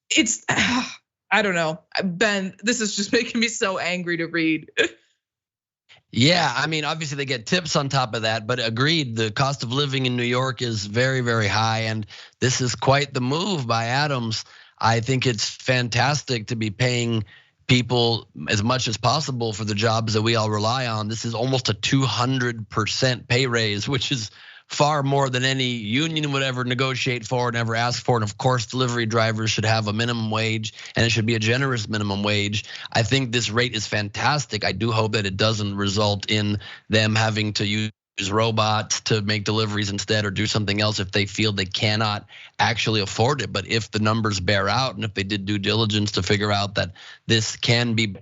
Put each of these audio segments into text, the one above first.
it's, I don't know, Ben, this is just making me so angry to read. Yeah, I mean, obviously they get tips on top of that, but agreed, the cost of living in New York is very, very high, and this is quite the move by Adams. I think it's fantastic to be paying people as much as possible for the jobs that we all rely on. This is almost a 200% pay raise, which is far more than any union would ever negotiate for and ever ask for. And of course, delivery drivers should have a minimum wage, and it should be a generous minimum wage. I think this rate is fantastic. I do hope that it doesn't result in them having to use robots to make deliveries instead, or do something else if they feel they cannot actually afford it. But if the numbers bear out, and if they did due diligence to figure out that this can be,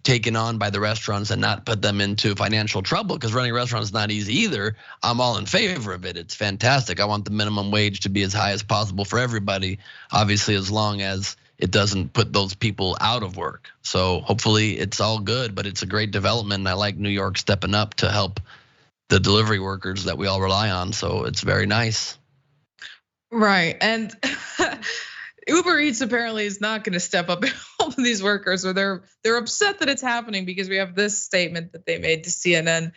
taken on by the restaurants and not put them into financial trouble, because running a restaurant is not easy either, I'm all in favor of it. It's fantastic. I want the minimum wage to be as high as possible for everybody, obviously, as long as it doesn't put those people out of work. So hopefully it's all good, but it's a great development. And I like New York stepping up to help the delivery workers that we all rely on. So it's very nice. Right, and Uber Eats apparently is not going to step up and help these workers, or they're upset that it's happening, because we have this statement that they made to CNN.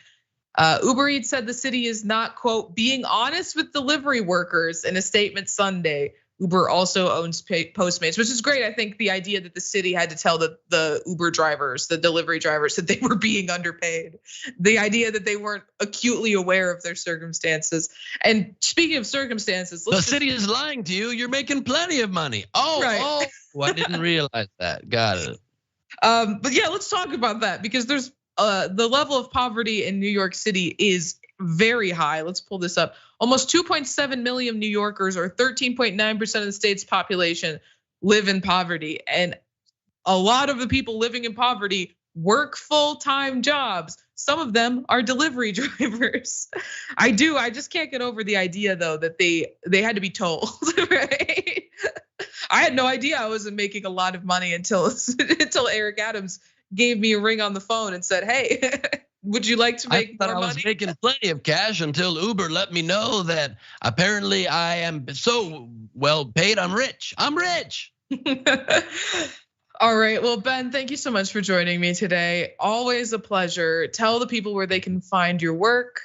Uber Eats said the city is not, quote, being honest with delivery workers in a statement Sunday. Uber also owns Postmates, which is great. I think the idea that the city had to tell the Uber drivers, the delivery drivers, that they were being underpaid. The idea that they weren't acutely aware of their circumstances. And speaking of circumstances, the city is lying to you. You're making plenty of money. Oh, I didn't realize that. Got it. But yeah, let's talk about that, because there's the level of poverty in New York City is very high. Let's pull this up. Almost 2.7 million New Yorkers, or 13.9% of the state's population, live in poverty. And a lot of the people living in poverty work full-time jobs. Some of them are delivery drivers. I just can't get over the idea, though, that they had to be told, right? I had no idea I wasn't making a lot of money until Eric Adams gave me a ring on the phone and said, "Hey, would you like to make more money?" I was making plenty of cash until Uber let me know that apparently I am so well paid. I'm rich. All right, well, Ben, thank you so much for joining me today. Always a pleasure. Tell the people where they can find your work.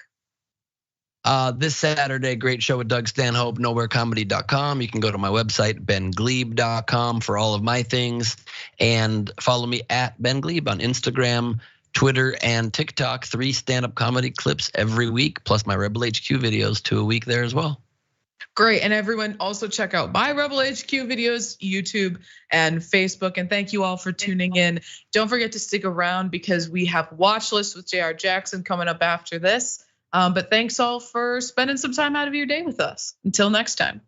This Saturday, great show with Doug Stanhope, nowherecomedy.com. You can go to my website, benglebe.com, for all of my things. And follow me at Ben Glebe on Instagram, Twitter, and TikTok. 3 stand-up comedy clips every week, plus my Rebel HQ videos, 2 a week there as well. Great, and everyone also check out my Rebel HQ videos, YouTube and Facebook. And thank you all for tuning in. Don't forget to stick around, because we have Watch List with Jayar Jackson coming up after this. But thanks all for spending some time out of your day with us. Until next time.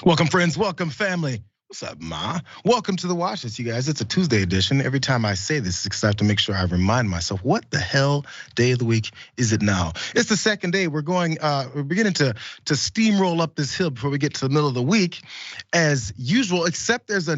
Welcome, friends. Welcome, family. What's up, Ma? Welcome to the Watch List, you guys. It's a Tuesday edition. Every time I say this, it's because I have to make sure I remind myself, what the hell day of the week is it now? It's the second day. We're beginning to steamroll up this hill before we get to the middle of the week, as usual. Except there's a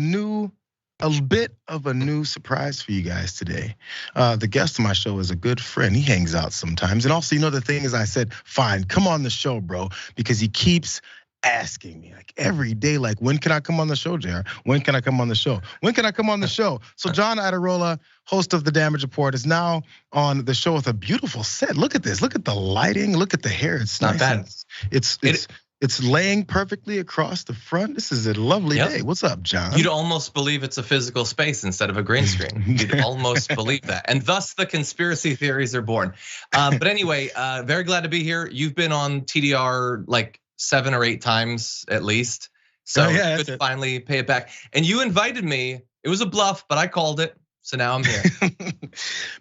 bit of a new surprise for you guys today. The guest on my show is a good friend. He hangs out sometimes, and also, the thing is, I said, fine, come on the show, bro, because he keeps asking me like every day, like, when can I come on the show, Jayar? When can I come on the show? When can I come on the show? So John Iadorola, host of The Damage Report, is now on the show with a beautiful set. Look at this. Look at the lighting. Look at the hair. It's not nice. bad. It's laying perfectly across the front. This is a lovely day. What's up, John? You'd almost believe it's a physical space instead of a green screen. You'd almost believe that. And thus the conspiracy theories are born. But anyway, very glad to be here. You've been on TDR like 7 or 8 times at least. So good to finally pay it back. And you invited me. It was a bluff, but I called it. So now I'm here.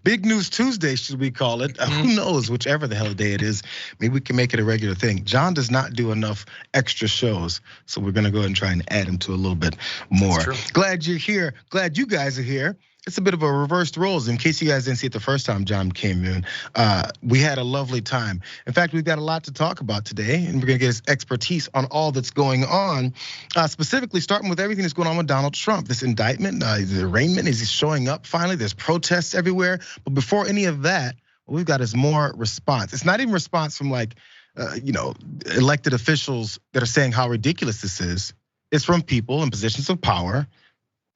Big News Tuesday, should we call it? Who knows, whichever the hell day it is. Maybe we can make it a regular thing. John does not do enough extra shows, so we're gonna go ahead and try and add him to a little bit more. Glad you're here. Glad you guys are here. It's a bit of a reversed roles. In case you guys didn't see it the first time John came in, we had a lovely time. In fact, we've got a lot to talk about today, and we're gonna get his expertise on all that's going on. Specifically, starting with everything that's going on with Donald Trump. This indictment, the arraignment, is he showing up finally? There's protests everywhere. But before any of that, what we've got is more response. It's not even response from like, elected officials that are saying how ridiculous this is. It's from people in positions of power,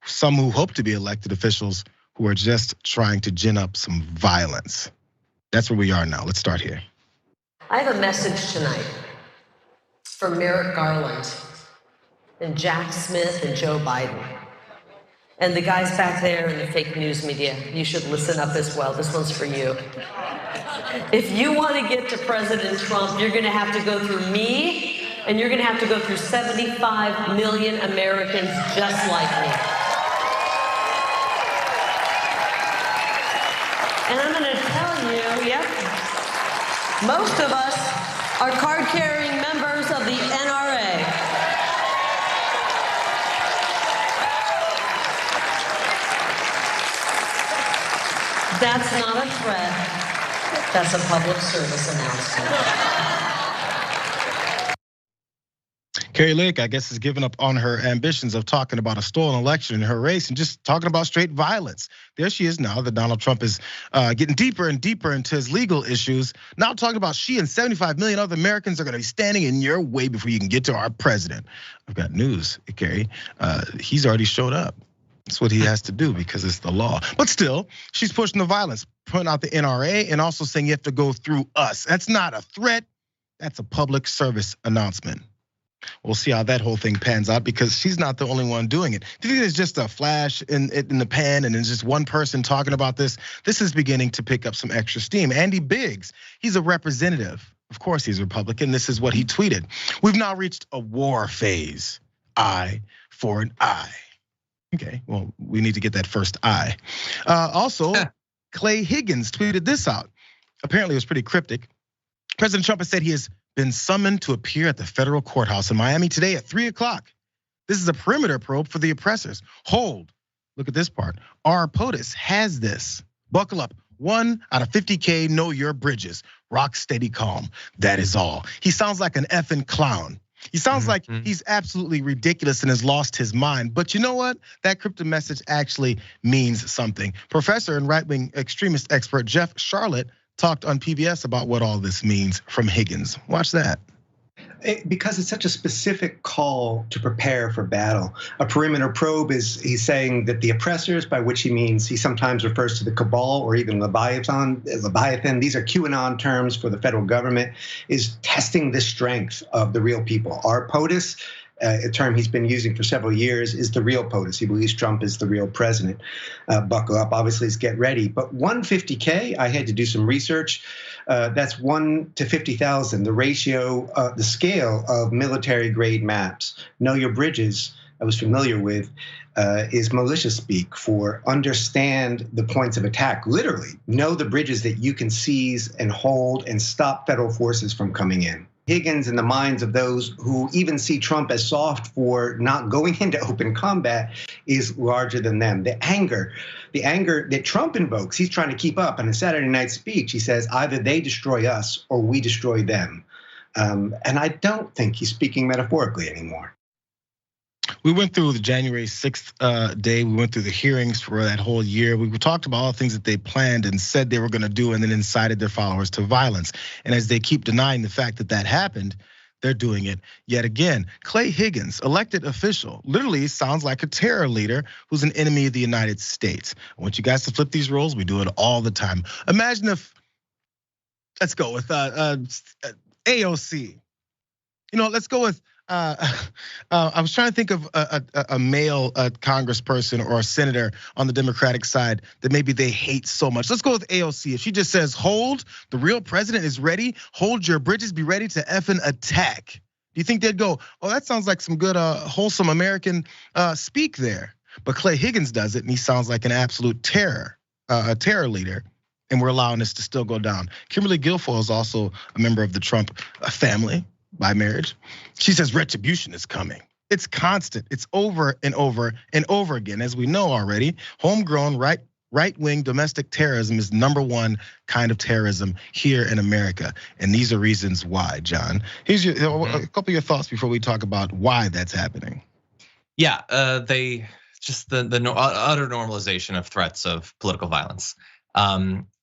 some who hope to be elected officials who are just trying to gin up some violence. That's where we are now. Let's start here. I have a message tonight from Merrick Garland and Jack Smith and Joe Biden. And the guys back there in the fake news media, you should listen up as well. This one's for you. If you want to get to President Trump, you're gonna have to go through me, and you're gonna have to go through 75 million Americans just like me. And I'm gonna tell you, most of us are card-carrying members of the NRA. That's not a threat, that's a public service announcement. Kari Lake, I guess, has given up on her ambitions of talking about a stolen election in her race and just talking about straight violence. There she is now that Donald Trump is getting deeper and deeper into his legal issues. Now talking about she and 75 million other Americans are gonna be standing in your way before you can get to our president. I've got news, Kari. He's already showed up. That's what he has to do because it's the law. But still, she's pushing the violence, putting out the NRA and also saying you have to go through us. That's not a threat, that's a public service announcement. We'll see how that whole thing pans out because she's not the only one doing it. Do you think there's just a flash in the pan and there's just one person talking about this? This is beginning to pick up some extra steam. Andy Biggs, he's a representative. Of course he's Republican. This is what he tweeted. We've now reached a war phase. Eye for an eye. Okay, well, we need to get that first eye. Also, Clay Higgins tweeted this out. Apparently it was pretty cryptic. President Trump has said he has been summoned to appear at the federal courthouse in Miami today at 3 o'clock. This is a perimeter probe for the oppressors. Hold, look at this part. Our POTUS has this. Buckle up, 1 out of 50K know your bridges. Rock steady calm, that is all. He sounds like an effing clown. He sounds like he's absolutely ridiculous and has lost his mind. But you know what? That cryptic message actually means something. Professor and right-wing extremist expert Jeff Charlotte talked on PBS about what all this means from Higgins. Watch that. Because it's such a specific call to prepare for battle. A perimeter probe he's saying that the oppressors, by which he sometimes refers to the cabal or even Leviathan, these are QAnon terms for the federal government, is testing the strength of the real people. Our POTUS, a term he's been using for several years, is the real POTUS. He believes Trump is the real president. Buckle up, obviously, is get ready. But 150K, I had to do some research. That's 1 to 50,000. The ratio, the scale of military grade maps. Know your bridges, I was familiar with, is militia speak for understand the points of attack. Literally, know the bridges that you can seize and hold and stop federal forces from coming in. Higgins in the minds of those who even see Trump as soft for not going into open combat is larger than them. The anger that Trump invokes, he's trying to keep up. In a Saturday night speech, he says either they destroy us or we destroy them. And I don't think he's speaking metaphorically anymore. We went through the January 6th day. We went through the hearings for that whole year. We talked about all the things that they planned and said they were going to do, and then incited their followers to violence. And as they keep denying the fact that that happened, they're doing it yet again. Clay Higgins, elected official, literally sounds like a terror leader who's an enemy of the United States. I want you guys to flip these roles. We do it all the time. Imagine if, let's go with AOC. Let's go with, I was trying to think of a male congressperson or a senator on the Democratic side that maybe they hate so much. Let's go with AOC. If she just says, hold, the real president is ready, hold your bridges, be ready to effing attack. Do you think they'd go, oh, that sounds like some good, wholesome American speak there? But Clay Higgins does it, and he sounds like an absolute terror, a terror leader. And we're allowing this to still go down. Kimberly Guilfoyle is also a member of the Trump family by marriage. She says retribution is coming. It's constant. It's over and over and over again. As we know already, homegrown right-wing domestic terrorism is #1 kind of terrorism here in America. And these are reasons why, John. Here's a couple of your thoughts before we talk about why that's happening. Yeah, the utter normalization of threats of political violence.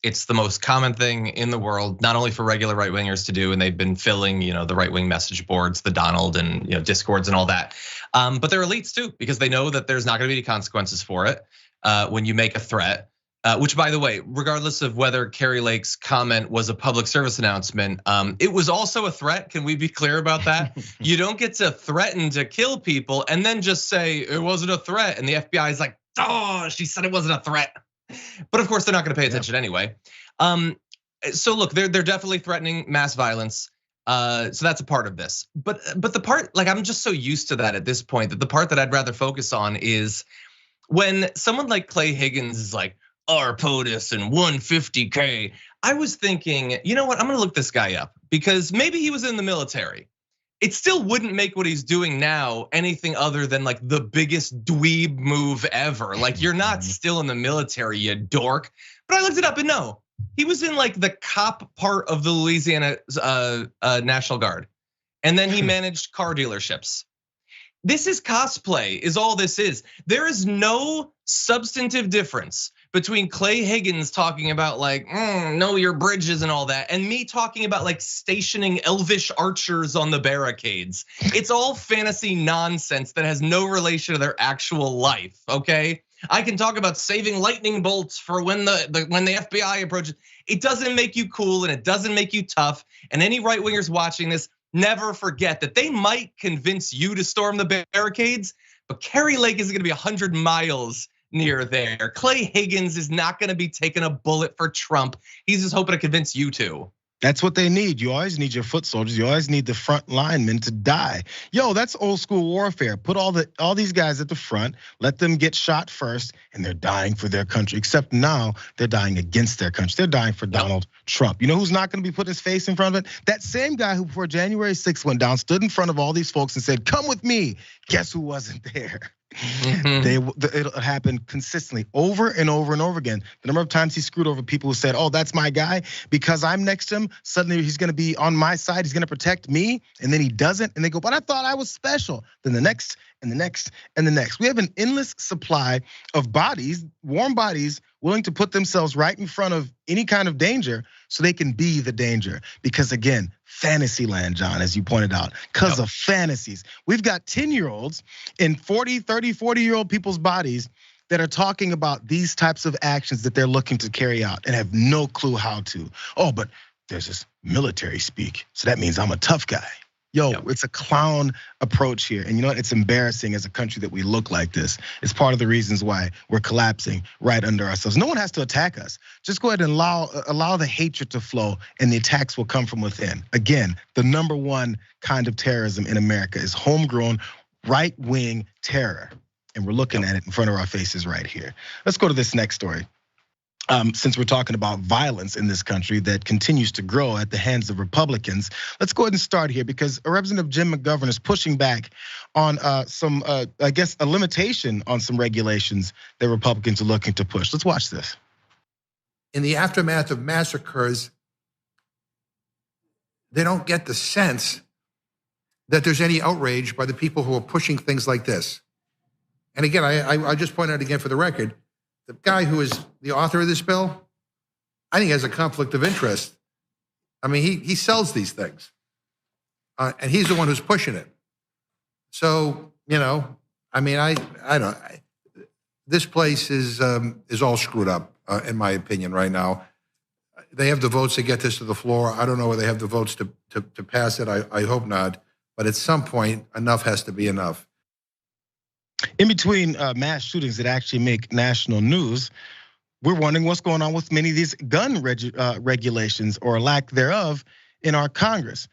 It's the most common thing in the world, not only for regular right wingers to do, and they've been filling, the right wing message boards, the Donald and Discords and all that. But they're elites too, because they know that there's not going to be any consequences for it when you make a threat. Which, by the way, regardless of whether Kari Lake's comment was a public service announcement, it was also a threat. Can we be clear about that? You don't get to threaten to kill people and then just say it wasn't a threat, and the FBI is like, oh, she said it wasn't a threat. But of course, they're not going to pay attention anyway. So look, they're definitely threatening mass violence. So that's a part of this. But the part, like, I'm just so used to that at this point that the part that I'd rather focus on is when someone like Clay Higgins is like, our POTUS and 150K. I was thinking, you know what? I'm going to look this guy up because maybe he was in the military. It still wouldn't make what he's doing now anything other than like the biggest dweeb move ever. Like, you're not still in the military, you dork. But I looked it up and no, he was in like the cop part of the Louisiana National Guard. And then he managed car dealerships. This is cosplay, is all this is. There is no substantive difference between Clay Higgins talking about like, know your bridges and all that, and me talking about like stationing elvish archers on the barricades. It's all fantasy nonsense that has no relation to their actual life, okay? I can talk about saving lightning bolts for when the FBI approaches. It doesn't make you cool and it doesn't make you tough. And any right wingers watching this, never forget that they might convince you to storm the barricades, but Kari Lake isn't gonna be 100 miles near there. Clay Higgins is not gonna be taking a bullet for Trump. He's just hoping to convince you to. That's what they need. You always need your foot soldiers. You always need the front linemen to die. Yo, that's old school warfare. Put all these guys at the front, let them get shot first, and they're dying for their country. Except now they're dying against their country. They're dying for Donald Trump. You know who's not gonna be putting his face in front of it? That same guy who before January 6th went down, stood in front of all these folks and said, come with me. Guess who wasn't there? It'll happen consistently over and over and over again. The number of times he screwed over people who said, oh, that's my guy, because I'm next to him, suddenly he's gonna be on my side, he's gonna protect me, and then he doesn't, and they go, but I thought I was special. Then the next, and the next, and the next. We have an endless supply of bodies, warm bodies, willing to put themselves right in front of any kind of danger so they can be the danger. Because again, fantasy land, John, as you pointed out, because of fantasies. We've got 10-year-olds in 40, 30, 40-year-old people's bodies that are talking about these types of actions that they're looking to carry out and have no clue how to. Oh, but there's this military speak, so that means I'm a tough guy. Yo, it's a clown approach here. And you know what? It's embarrassing as a country that we look like this. It's part of the reasons why we're collapsing right under ourselves. No one has to attack us. Just go ahead and allow the hatred to flow and the attacks will come from within. Again, the #1 kind of terrorism in America is homegrown right-wing terror. And we're looking at it in front of our faces right here. Let's go to this next story. since we're talking about violence in this country that continues to grow at the hands of Republicans. Let's go ahead and start here because Representative Jim McGovern is pushing back on some, I guess, a limitation on some regulations that Republicans are looking to push. Let's watch this. In the aftermath of massacres, they don't get the sense that there's any outrage by the people who are pushing things like this. And again, I just point out again for the record, the guy who is the author of this bill, I think has a conflict of interest. I mean, he sells these things, and he's the one who's pushing it. So, I mean, I don't. This place is all screwed up, in my opinion, right now. They have the votes to get this to the floor. I don't know whether they have the votes to pass it. I hope not. But at some point, enough has to be enough. In between mass shootings that actually make national news, we're wondering what's going on with many of these gun regulations or lack thereof in our Congress.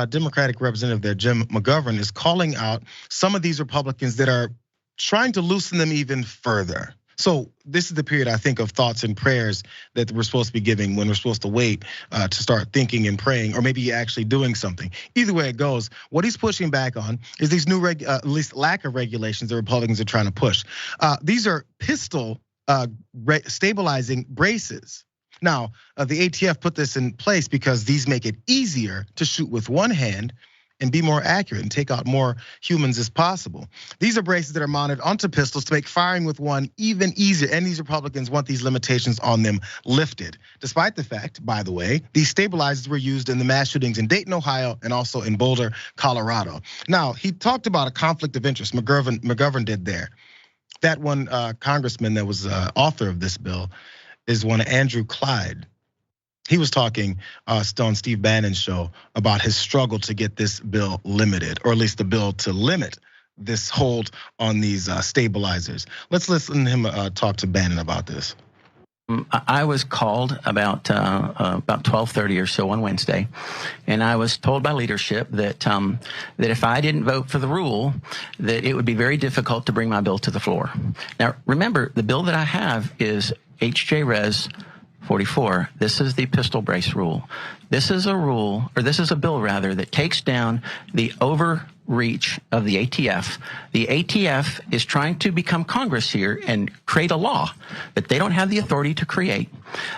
Democratic Representative there, Jim McGovern, is calling out some of these Republicans that are trying to loosen them even further. So this is the period, I think, of thoughts and prayers that we're supposed to be giving when we're supposed to wait to start thinking and praying, or maybe actually doing something. Either way it goes, what he's pushing back on is these new, at least lack of regulations that Republicans are trying to push. These are pistol stabilizing braces. Now, the ATF put this in place because these make it easier to shoot with one hand and be more accurate and take out more humans as possible. These are braces that are mounted onto pistols to make firing with one even easier. And these Republicans want these limitations on them lifted. Despite the fact, by the way, these stabilizers were used in the mass shootings in Dayton, Ohio, and also in Boulder, Colorado. Now, he talked about a conflict of interest. McGovern did there. That one congressman that was author of this bill is one Andrew Clyde. He was talking on Steve Bannon's show about his struggle to get this bill limited, or at least the bill to limit this hold on these stabilizers. Let's listen to him talk to Bannon about this. I was called about 12:30 or so on Wednesday, and I was told by leadership that that if I didn't vote for the rule, that it would be very difficult to bring my bill to the floor. Now, remember, the bill that I have is H.J. Res. 44. This is the pistol brace rule. This is a rule, or this is a bill rather, that takes down the overreach of the ATF. The ATF is trying to become Congress here and create a law that they don't have the authority to create.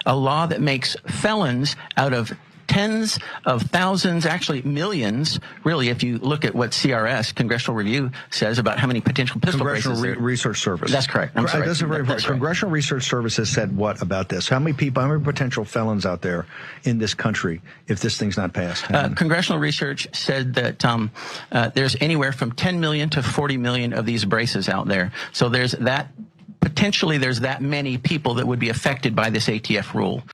A law that makes felons out of tens of thousands, actually millions, really, if you look at what CRS, Congressional Review, says about how many potential pistol braces. Congressional Research Service. That's correct. I'm sorry. That's very important. Congressional Research Service has said what about this? How many people, how many potential felons out there in this country if this thing's not passed? Congressional Research said that there's anywhere from 10 million to 40 million of these braces out there. So there's that, potentially there's that many people that would be affected by this ATF rule.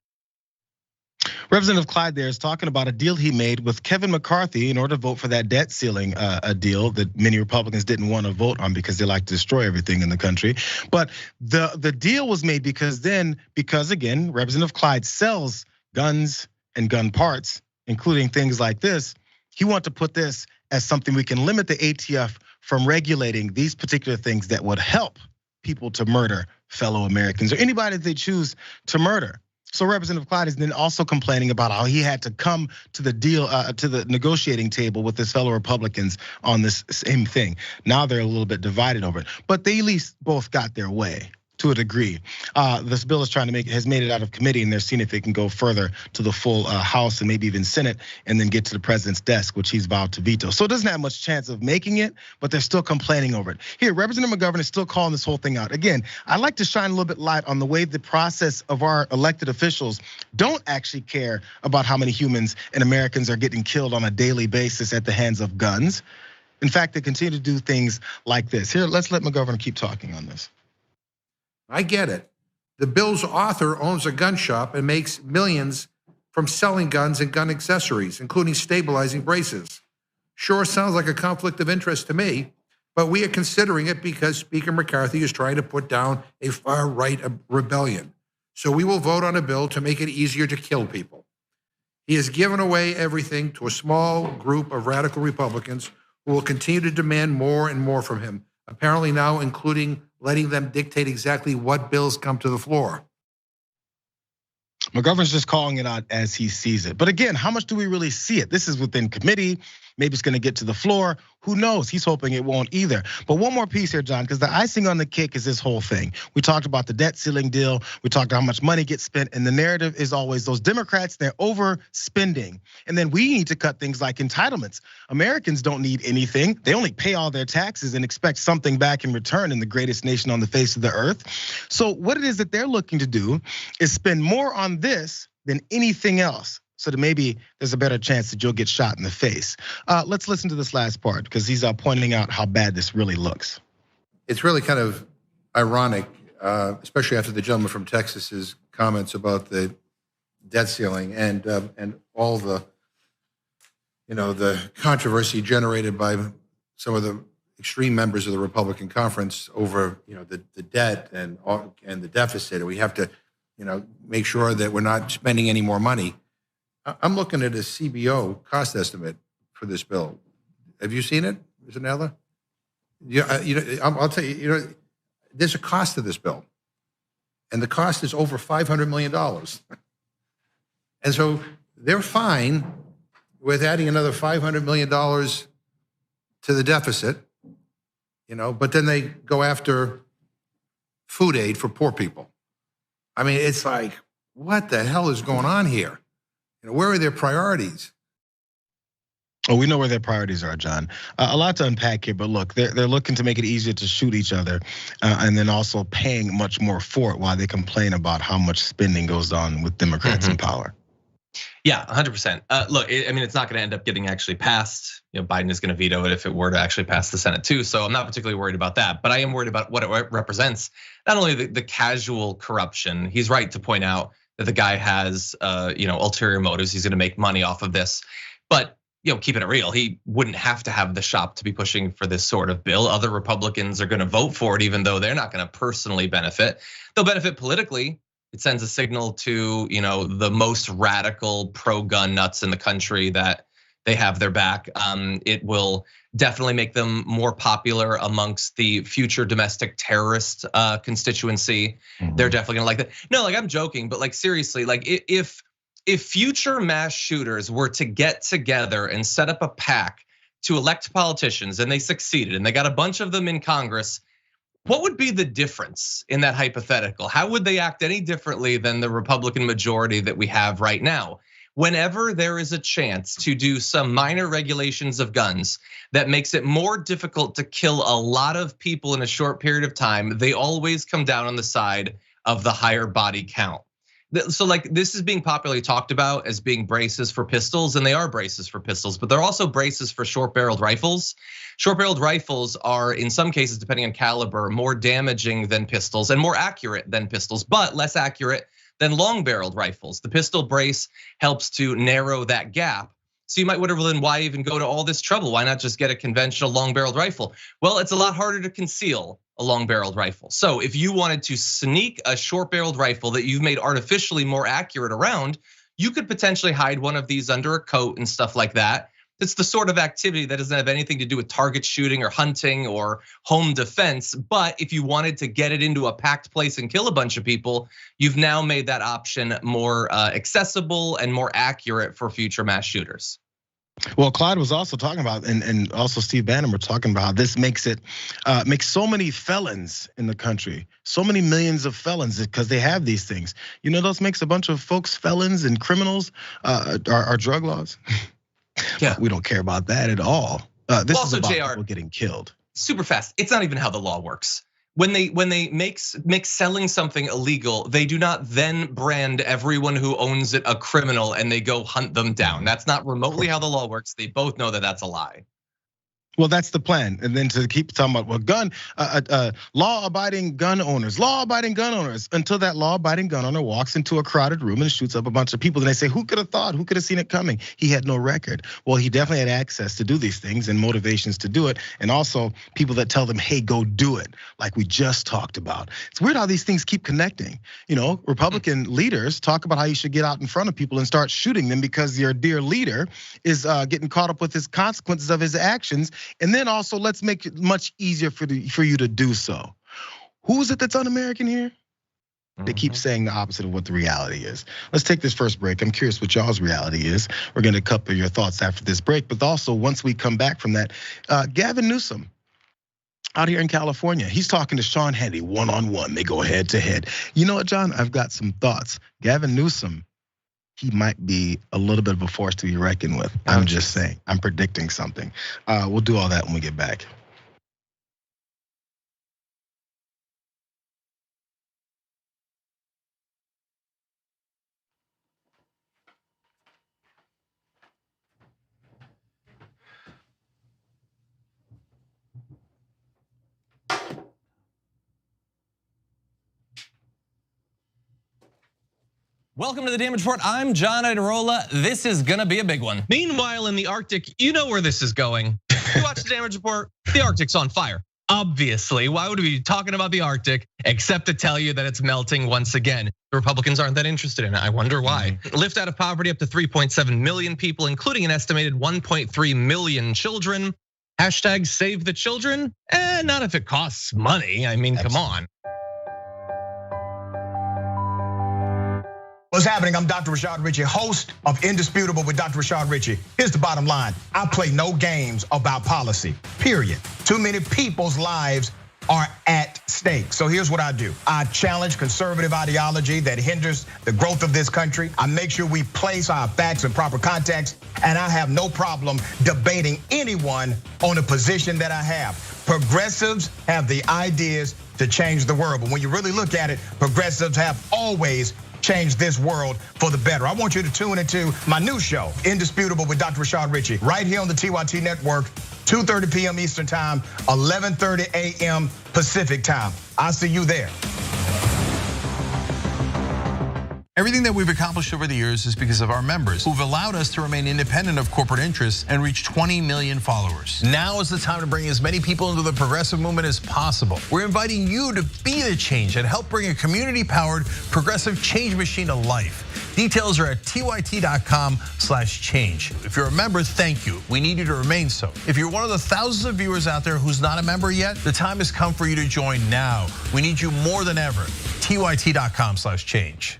Representative Clyde there is talking about a deal he made with Kevin McCarthy in order to vote for that debt ceiling, a deal that many Republicans didn't want to vote on because they like to destroy everything in the country. But the deal was made because again, Representative Clyde sells guns and gun parts, including things like this. He wanted to put this as something we can limit the ATF from regulating these particular things that would help people to murder fellow Americans or anybody that they choose to murder. So Representative Clyde is then also complaining about how he had to come to the deal, to the negotiating table with his fellow Republicans on this same thing. Now they're a little bit divided over it, but they at least both got their way to a degree. This bill is has made it out of committee, and they're seeing if it can go further to the full House and maybe even Senate, and then get to the president's desk, which he's vowed to veto. So it doesn't have much chance of making it, but they're still complaining over it. Here, Representative McGovern is still calling this whole thing out. Again, I'd like to shine a little bit light on the way the process of our elected officials don't actually care about how many humans and Americans are getting killed on a daily basis at the hands of guns. In fact, they continue to do things like this. Here, let's let McGovern keep talking on this. I get it. The bill's author owns a gun shop and makes millions from selling guns and gun accessories, including stabilizing braces. Sure sounds like a conflict of interest to me, but we are considering it because Speaker McCarthy is trying to put down a far-right rebellion. So we will vote on a bill to make it easier to kill people. He has given away everything to a small group of radical Republicans who will continue to demand more and more from him, apparently now including letting them dictate exactly what bills come to the floor. McGovern's just calling it out as he sees it. But again, how much do we really see it? This is within committee. Maybe it's going to get to the floor. Who knows? He's hoping it won't either. But one more piece here, John, because the icing on the cake is this whole thing. We talked about the debt ceiling deal. We talked about how much money gets spent. And the narrative is always those Democrats, they're overspending. And then we need to cut things like entitlements. Americans don't need anything. They only pay all their taxes and expect something back in return in the greatest nation on the face of the earth. So what it is that they're looking to do is spend more on this than anything else, so that maybe there's a better chance that you'll get shot in the face. Let's listen to this last part because he's pointing out how bad this really looks. It's really kind of ironic, especially after the gentleman from Texas's comments about the debt ceiling and all the, the controversy generated by some of the extreme members of the Republican conference over, the debt and the deficit. And we have to, make sure that we're not spending any more money. I'm looking at a CBO cost estimate for this bill. Have you seen it, Mr. Nadler? I'll tell you, there's a cost to this bill. And the cost is over $500 million. And so they're fine with adding another $500 million to the deficit, but then they go after food aid for poor people. I mean, it's like, what the hell is going on here? Where are their priorities? Oh, we know where their priorities are, John. A lot to unpack here, but look, they're looking to make it easier to shoot each other, and then also paying much more for it while they complain about how much spending goes on with Democrats in power. Yeah, 100%. Look, it's not going to end up getting actually passed. Biden is going to veto it if it were to actually pass the Senate too. So I'm not particularly worried about that, but I am worried about what it represents. Not only the casual corruption. He's right to point out that the guy has, ulterior motives. He's going to make money off of this, but keeping it real, he wouldn't have to have the shop to be pushing for this sort of bill. Other Republicans are going to vote for it, even though they're not going to personally benefit. They'll benefit politically. It sends a signal to the most radical pro-gun nuts in the country that they have their back. It will definitely make them more popular amongst the future domestic terrorist constituency. They're definitely gonna like that. No, I'm joking, but seriously, if future mass shooters were to get together and set up a PAC to elect politicians, and they succeeded, and they got a bunch of them in Congress, what would be the difference in that hypothetical? How would they act any differently than the Republican majority that we have right now? Whenever there is a chance to do some minor regulations of guns that makes it more difficult to kill a lot of people in a short period of time, they always come down on the side of the higher body count. So this is being popularly talked about as being braces for pistols, and they are braces for pistols, but they're also braces for short-barreled rifles. Short-barreled rifles are, in some cases, depending on caliber, more damaging than pistols and more accurate than pistols, but less accurate than long-barreled rifles. The pistol brace helps to narrow that gap. So you might wonder, well, then why even go to all this trouble? Why not just get a conventional long-barreled rifle? Well, it's a lot harder to conceal a long-barreled rifle. So if you wanted to sneak a short-barreled rifle that you've made artificially more accurate around, you could potentially hide one of these under a coat and stuff like that. It's the sort of activity that doesn't have anything to do with target shooting or hunting or home defense. But if you wanted to get it into a packed place and kill a bunch of people, you've now made that option more accessible and more accurate for future mass shooters. Well, Clyde was also talking about, and also Steve Bannon were talking about how this makes so many felons in the country, so many millions of felons because they have these things. Those makes a bunch of folks felons and criminals. Our drug laws. Yeah, we don't care about that at all. This also, is about Jayar, people getting killed. Super fast. It's not even how the law works. When they make selling something illegal, they do not then brand everyone who owns it a criminal and they go hunt them down. That's not remotely how the law works. They both know that that's a lie. Well, that's the plan. And then to keep talking about, law-abiding gun owners, until that law-abiding gun owner walks into a crowded room and shoots up a bunch of people. And they say, who could have thought? Who could have seen it coming? He had no record. Well, he definitely had access to do these things and motivations to do it. And also people that tell them, hey, go do it, like we just talked about. It's weird how these things keep connecting. Republican leaders talk about how you should get out in front of people and start shooting them because your dear leader is getting caught up with his consequences of his actions. And then also, let's make it much easier for you to do so. Who is it that's un-American here? They keep saying the opposite of what the reality is. Let's take this first break. I'm curious what y'all's reality is. We're gonna couple your thoughts after this break, but also once we come back from that, Gavin Newsom out here in California, he's talking to Sean Hannity one-on-one. They go head to head. You know what, John? I've got some thoughts. Gavin Newsom, he might be a little bit of a force to be reckoned with. I'm just saying, I'm predicting something. We'll do all that when we get back. Welcome to the Damage Report. I'm John Iadorola. This is gonna be a big one. Meanwhile, in the Arctic, you know where this is going. You watch the Damage Report, the Arctic's on fire. Obviously, why would we be talking about the Arctic except to tell you that it's melting once again? The Republicans aren't that interested in it. I wonder why. Lift out of poverty up to 3.7 million people, including an estimated 1.3 million children. Hashtag save the children? Not if it costs money. I mean, come on. What's happening? I'm Dr. Rashad Richey, host of Indisputable with Dr. Rashad Richey. Here's the bottom line. I play no games about policy, period. Too many people's lives are at stake. So here's what I do. I challenge conservative ideology that hinders the growth of this country. I make sure we place our facts in proper context, and I have no problem debating anyone on a position that I have. Progressives have the ideas to change the world, but when you really look at it, progressives have always change this world for the better. I want you to tune into my new show, Indisputable with Dr. Rashad Richey, right here on the TYT network, 2:30 p.m. Eastern time, 11:30 a.m. Pacific time. I'll see you there. Everything that we've accomplished over the years is because of our members who've allowed us to remain independent of corporate interests and reach 20 million followers. Now is the time to bring as many people into the progressive movement as possible. We're inviting you to be the change and help bring a community-powered progressive change machine to life. Details are at tyt.com/change. If you're a member, thank you. We need you to remain so. If you're one of the thousands of viewers out there who's not a member yet, the time has come for you to join now. We need you more than ever. tyt.com/change.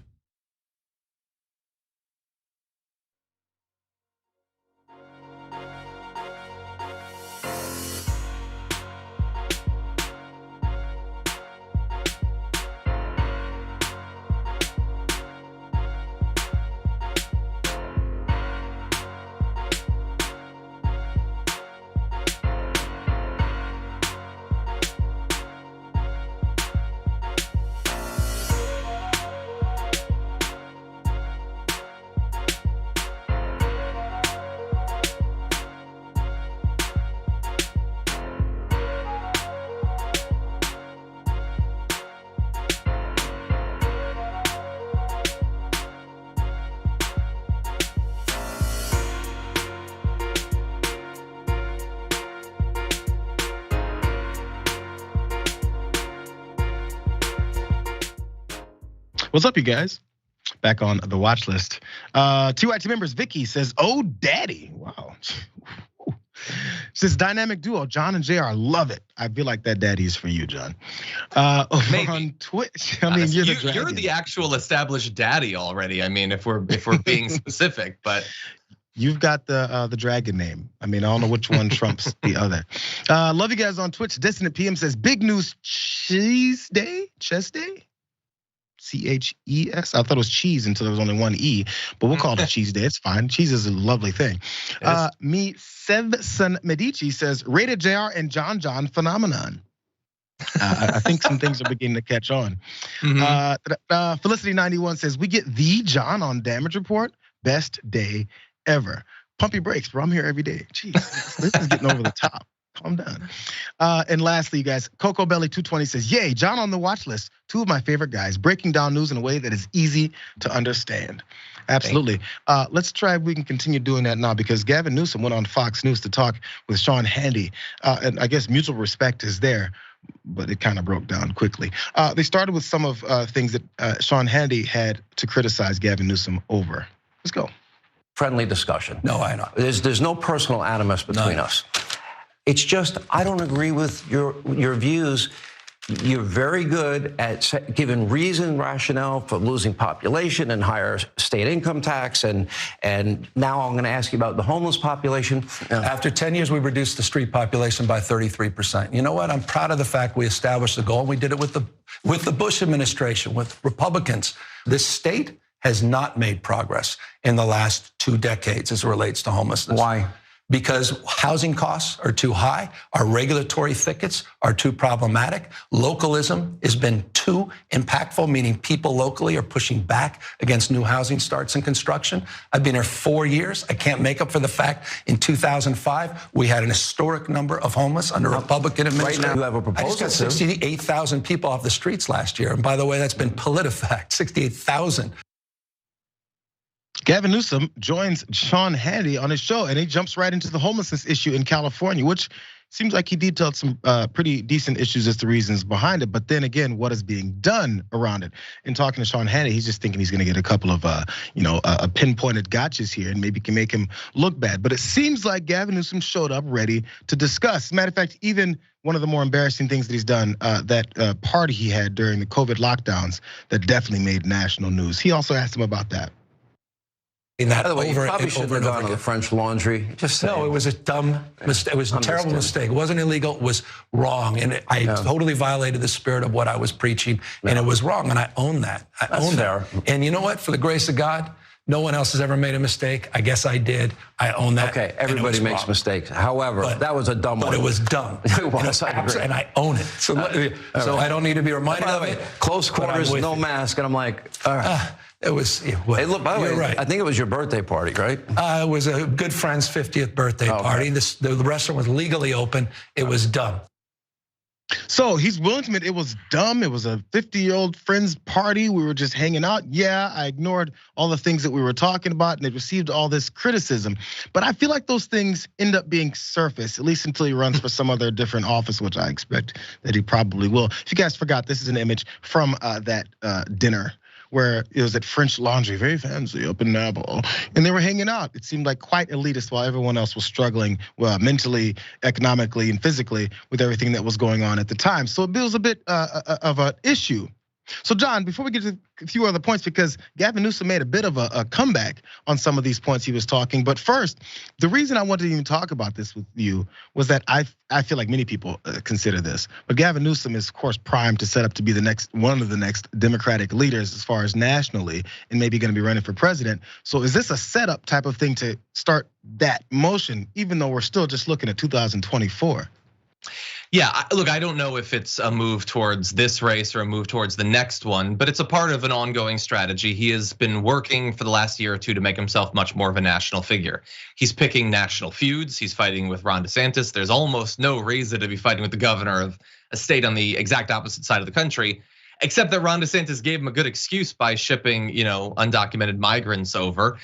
What's up, you guys? Back on the watch list. TYT members, Vicky says, "Oh, daddy." Wow. Says dynamic duo, John and Jayar, love it. I feel like that daddy is for you, John. Over on Twitch. I mean, you're the actual established daddy already. I mean, if we're being specific, but you've got the dragon name. I mean, I don't know which one trumps the other. Love you guys on Twitch. Dissonant PM says, "Big news, chess day." CHES. I thought it was cheese until there was only one E, but we'll call it cheese day. It's fine. Cheese is a lovely thing. Me Sevson Medici says, "Rated JR and John phenomenon." I think some things are beginning to catch on. Felicity 91 says, "We get the John on Damage Report. Best day ever." Pump your brakes, bro. I'm here every day. Jeez, this is getting over the top. Calm down. And lastly, you guys, Coco Belly 220 says, "Yay, John on the watch list. Two of my favorite guys, breaking down news in a way that is easy to understand." Absolutely. Let's try if we can continue doing that now, because Gavin Newsom went on Fox News to talk with Sean Hannity. And I guess mutual respect is there, but it kind of broke down quickly. They started with some of things that Sean Hannity had to criticize Gavin Newsom over. Let's go. Friendly discussion. No, I know. There's no personal animus between us. It's just, I don't agree with your views. you're very good at giving reason, rationale for losing population and higher state income tax. And now I'm going to ask you about the homeless population. After 10 years, we reduced the street population by 33%. You know what? I'm proud of the fact we established the goal. And we did it with the Bush administration, with Republicans. This state has not made progress in the last 2 decades as it relates to homelessness. Why? Because housing costs are too high, our regulatory thickets are too problematic, localism has been too impactful, meaning people locally are pushing back against new housing starts and construction. I've been here 4 years. I can't make up for the fact in 2005, we had an historic number of homeless under Republican administration. Right now you have a proposal. I just got 68,000 people off the streets last year. And by the way, that's been PolitiFact, 68,000. Gavin Newsom joins Sean Hannity on his show, and he jumps right into the homelessness issue in California, which seems like he detailed some pretty decent issues as the reasons behind it. But then again, what is being done around it? In talking to Sean Hannity, he's just thinking he's going to get a couple of, pinpointed gotchas here, and maybe can make him look bad. But it seems like Gavin Newsom showed up ready to discuss. As a matter of fact, even one of the more embarrassing things that he's done, that party he had during the COVID lockdowns that definitely made national news. He also asked him about that. By the way, you probably shouldn't have gone to the French Laundry. No, it was a dumb mistake. It was a terrible mistake. It wasn't illegal. It was wrong, and I totally violated the spirit of what I was preaching, and it was wrong, and I own that. I own that. And you know what? For the grace of God, no one else has ever made a mistake. I guess I did. I own that. Okay, everybody makes mistakes. However, that was a dumb one. But it was dumb. It was, and I own it. So I don't need to be reminded of it. Close quarters, no mask, and I'm like, all right. It was. Hey, look, by the way, right. I think it was your birthday party, right? It was a good friend's 50th birthday party. The restaurant was legally open. It was dumb. So he's willing to admit it was dumb. It was a 50-year-old friend's party. We were just hanging out. Yeah, I ignored all the things that we were talking about, and it received all this criticism. But I feel like those things end up being surface, at least until he runs for some other different office, which I expect that he probably will. If you guys forgot, this is an image from that dinner where it was at French Laundry, very fancy up in Napa, and they were hanging out. It seemed like quite elitist while everyone else was struggling mentally, economically, and physically with everything that was going on at the time. So it was a bit of an issue. So John, before we get to a few other points, because Gavin Newsom made a bit of a comeback on some of these points he was talking. But first, the reason I wanted to even talk about this with you was that I feel like many people consider this, but Gavin Newsom is of course primed to set up to be one of the next Democratic leaders as far as nationally, and maybe going to be running for president. So is this a setup type of thing to start that motion, even though we're still just looking at 2024? Yeah, look, I don't know if it's a move towards this race or a move towards the next one, but it's a part of an ongoing strategy. He has been working for the last year or two to make himself much more of a national figure. He's picking national feuds. He's fighting with Ron DeSantis. There's almost no reason to be fighting with the governor of a state on the exact opposite side of the country, except that Ron DeSantis gave him a good excuse by shipping, undocumented migrants over.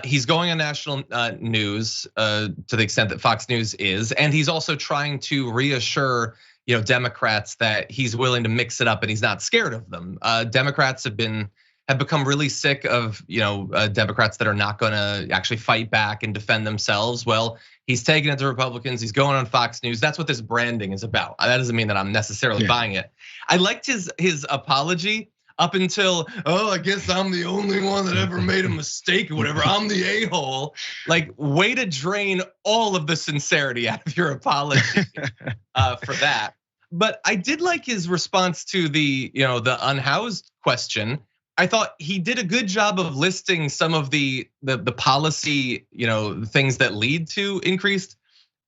He's going on national news to the extent that Fox News is, and he's also trying to reassure, Democrats that he's willing to mix it up and he's not scared of them. Democrats have become really sick of, Democrats that are not going to actually fight back and defend themselves. Well, he's taking it to Republicans. He's going on Fox News. That's what this branding is about. That doesn't mean that I'm necessarily buying it. I liked his apology up until, I guess I'm the only one that ever made a mistake or whatever. I'm the a-hole. Like, way to drain all of the sincerity out of your apology for that. But I did like his response to the unhoused question. I thought he did a good job of listing some of the policy, things that lead to increased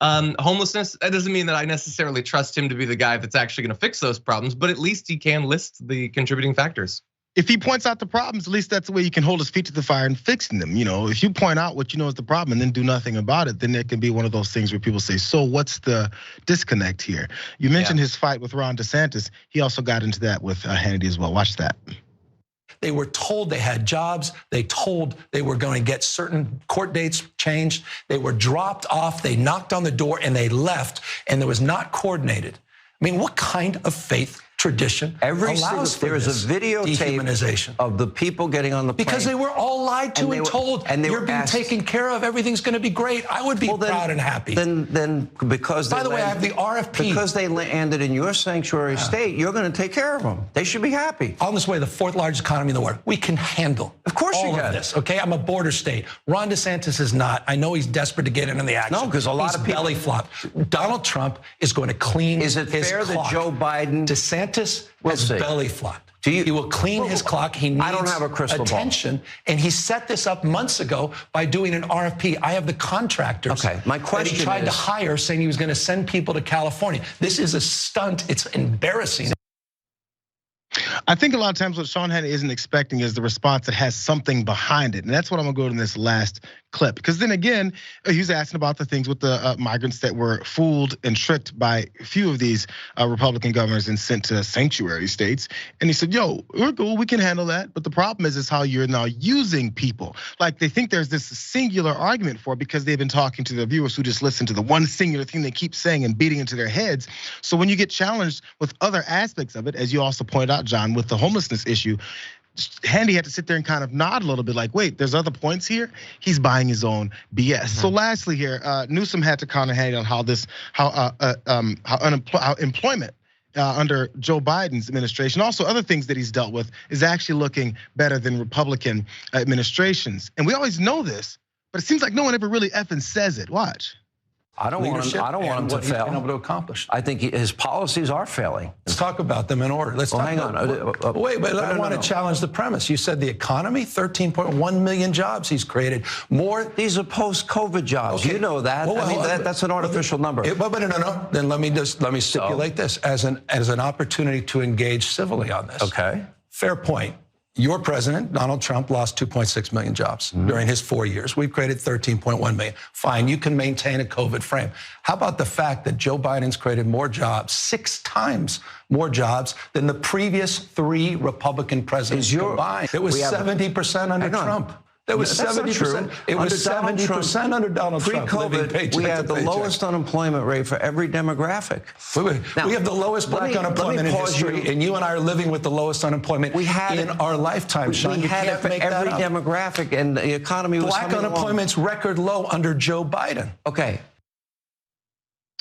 homelessness. That doesn't mean that I necessarily trust him to be the guy that's actually going to fix those problems, but at least he can list the contributing factors. If he points out the problems, at least that's the way you can hold his feet to the fire and fixing them. If you point out what you know is the problem and then do nothing about it, then it can be one of those things where people say, so what's the disconnect here? You mentioned his fight with Ron DeSantis. He also got into that with Hannity as well. Watch that. They were told they had jobs. They told they were going to get certain court dates changed. They were dropped off. They knocked on the door and they left, and it was not coordinated. I mean, what kind of faith tradition There allows for is this a videotape dehumanization of the people getting on the plane. because they were all lied to and told you're being taken care of, everything's going to be great. I would be proud and happy. Then because by the way, I have the RFP. Because they landed in your sanctuary state, you're going to take care of them. They should be happy. On this way, the 4th largest economy in the world. We can handle of course all you of can. this. Okay, I'm a border state. Ron DeSantis is not. I know he's desperate to get into the action. No, because a lot of people belly flop. Donald Trump is going to clean. Is it his fair clock. that Joe Biden? DeSantis has belly flopped. He will clean his clock. He needs I don't have a crystal attention, and he set this up months ago by doing an RFP. I have the contractors. Okay, my question that he tried to is- hire, saying he was going to send people to California. This is a stunt. It's embarrassing. I think a lot of times what Sean Hannity isn't expecting is the response that has something behind it. And that's what I'm gonna go to in this last clip. Because then again, he was asking about the things with the migrants that were fooled and tricked by a few of these Republican governors and sent to sanctuary states. And he said, yo, we're cool, we can handle that. But the problem is how you're now using people. Like they think there's this singular argument for it because they've been talking to the viewers who just listen to the one singular thing they keep saying and beating into their heads. So when you get challenged with other aspects of it, as you also pointed out, John, with the homelessness issue, Hannity had to sit there and kind of nod a little bit like, wait, there's other points here. He's buying his own BS. So lastly here, Newsom had to counter Hannity on how employment under Joe Biden's administration, also other things that he's dealt with, is actually looking better than Republican administrations. And we always know this, but it seems like no one ever really effing says it. Watch. I don't want him to fail. Been able to accomplish. I think his policies are failing. Let's talk about them in order. Let's talk hang on. Wait, but I want to challenge the premise. You said the economy, 13.1 million jobs he's created. More. These are post-COVID jobs. Okay. You know that. Well, I mean, that's an artificial number. No. Then let me stipulate this as an opportunity to engage civilly on this. Okay. Fair point. Your president, Donald Trump, lost 2.6 million jobs during his 4 years. We've created 13.1 million. Fine, you can maintain a COVID frame. How about the fact that Joe Biden's created more jobs, 6 times more jobs than the previous 3 Republican presidents combined? It was 70% under Trump. That was 70%. It was 70% under Donald Trump. Pre-COVID, we had the lowest unemployment rate for every demographic. We have the lowest black unemployment in history, and you and I are living with the lowest unemployment in our lifetime, Sean. We had it for every demographic, and the economy was black unemployment's record low under Joe Biden. Okay.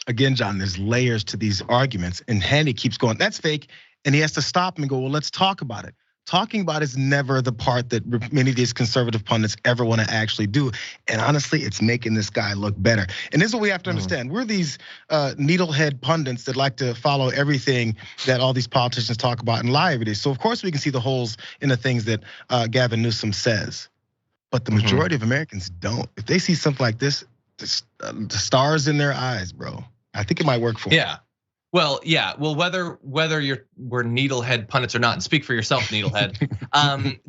Again, John, there's layers to these arguments, and Hannity keeps going, that's fake, and he has to stop and go, well, let's talk about it. Talking about is never the part that many of these conservative pundits ever want to actually do. And honestly, it's making this guy look better. And this is what we have to understand. We're these needlehead pundits that like to follow everything that all these politicians talk about and lie every day. So of course we can see the holes in the things that Gavin Newsom says. But the majority of Americans don't. If they see something like this, the stars in their eyes, bro. I think it might work for them. Yeah. Well, yeah. Well, whether we're needlehead pundits or not, and speak for yourself, needlehead.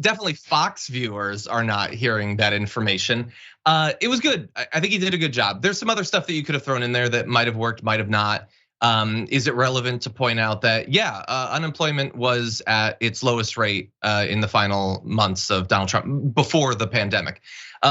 Definitely Fox viewers are not hearing that information. It was good. I think he did a good job. There's some other stuff that you could have thrown in there that might have worked, might have not. Is it relevant to point out that, unemployment was at its lowest rate in the final months of Donald Trump before the pandemic?